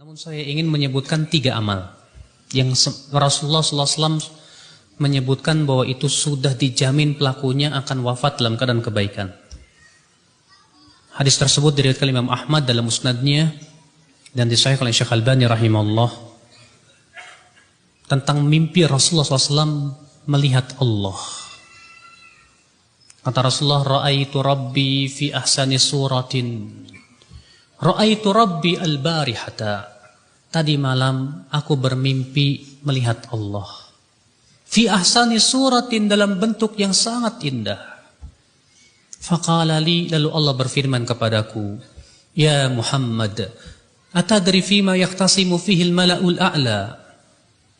Namun saya ingin menyebutkan 3 amal yang Rasulullah SAW menyebutkan bahwa itu sudah dijamin pelakunya akan wafat dalam keadaan kebaikan. Hadis tersebut diriwayatkan Imam Ahmad dalam musnadnya dan disahihkan oleh Syekh Albani rahimahullah tentang mimpi Rasulullah SAW melihat Allah. Kata Rasulullah, ra'aitu Rabbi fi ahsani suratin. Ra'aitu Rabbi al-barihata. Tadi malam aku bermimpi melihat Allah. Fi ahsani suratin, dalam bentuk yang sangat indah. Faqala li, lalu Allah berfirman kepadaku, ya Muhammad, atadri fima yahtasimu fihi al-mala'ul a'la.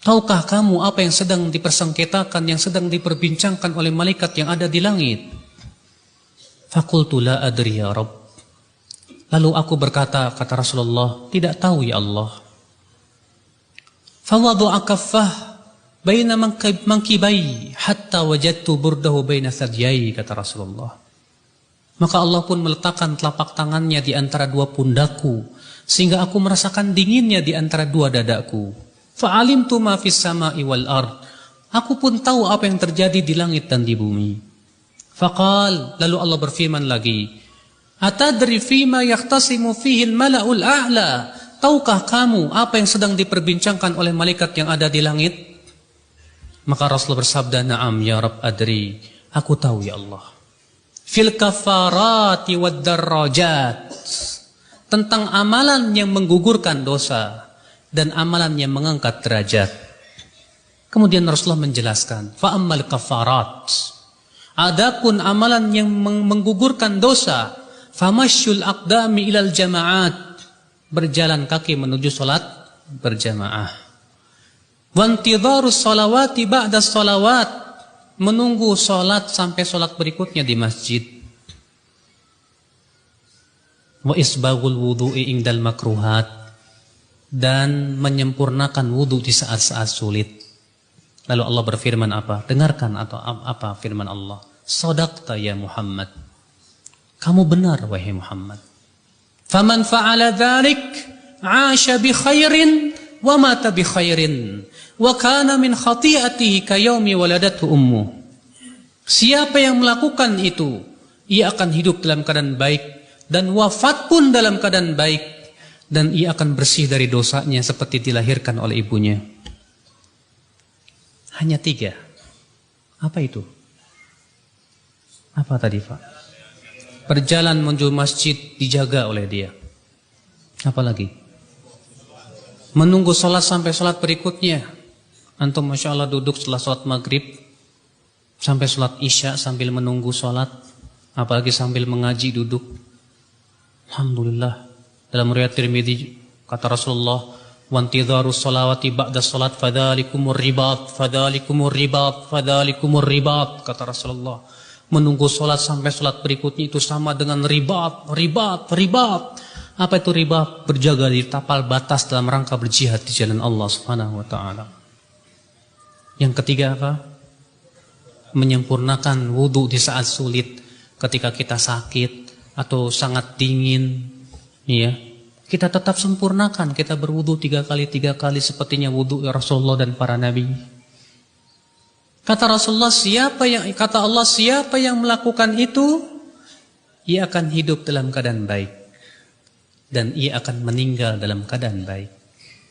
Tahukah kamu apa yang sedang dipersengketakan, yang sedang diperbincangkan oleh malaikat yang ada di langit? Faqultu la adri ya Rabb. Lalu aku berkata, kata Rasulullah, tidak tahu ya Allah. Fawadu'a kaffah baina mankibai hatta wajadtu burdahu baina sadyai, kata Rasulullah. Maka Allah pun meletakkan telapak tangannya di antara 2 pundakku, sehingga aku merasakan dinginnya di antara 2 dadaku. Fa'alimtu ma fis sama'i wal ard. Aku pun tahu apa yang terjadi di langit dan di bumi. Faqal, lalu Allah berfirman lagi, atadri fima yahtasimu fihi al-mala'ul a'la. Tahukah kamu apa yang sedang diperbincangkan oleh malaikat yang ada di langit? Maka Rasulullah bersabda, na'am ya Rabb adri. Aku tahu ya Allah. Fil kafarati wad darajat. Tentang amalan yang menggugurkan dosa dan amalan yang mengangkat derajat. Kemudian Rasulullah menjelaskan, fa ammal kafarat. Adapun amalan yang menggugurkan dosa, famasyul aqdami ilal jama'at, berjalan kaki menuju salat berjamaah. Wantidharus salawati ba'da salawat, menunggu salat sampai salat berikutnya di masjid. Wa isbaghul wudu'i indal makruhat, dan menyempurnakan wudu di saat-saat sulit. Lalu Allah berfirman apa? Dengarkan atau apa firman Allah? Shadaqta ya Muhammad. Kamu benar wahai Muhammad. Faman fa'ala dzalik 'asha bi khairin wa mata bi khairin wa kana min khati'atihi ka yaumi waladatu ummu. Siapa yang melakukan itu, ia akan hidup dalam keadaan baik dan wafat pun dalam keadaan baik, dan ia akan bersih dari dosanya seperti dilahirkan oleh ibunya. Hanya 3. Apa itu? Apa tadi Pak? Berjalan menuju masjid dijaga oleh dia. Apa lagi? Menunggu sholat sampai sholat berikutnya. Antum Masya Allah duduk setelah sholat maghrib sampai sholat isya sambil menunggu sholat. Apalagi sambil mengaji duduk. Alhamdulillah. Dalam riwayat Tirmidzi kata Rasulullah, wantidharus sholawati ba'da sholat fadhalikumur ribat, fadhalikumur ribat, fadhalikumur ribat, kata Rasulullah. Menunggu sholat sampai sholat berikutnya itu sama dengan ribat, ribat, ribat. Apa itu ribat? Berjaga di tapal batas dalam rangka berjihad di jalan Allah Subhanahu wa taala. Yang ketiga apa? Menyempurnakan wudu di saat sulit, ketika kita sakit atau sangat dingin, ya. Kita tetap sempurnakan, kita berwudu 3 kali sepertinya wudu Rasulullah dan para nabi. Kata Rasulullah, kata Allah, siapa yang melakukan itu, ia akan hidup dalam keadaan baik dan ia akan meninggal dalam keadaan baik.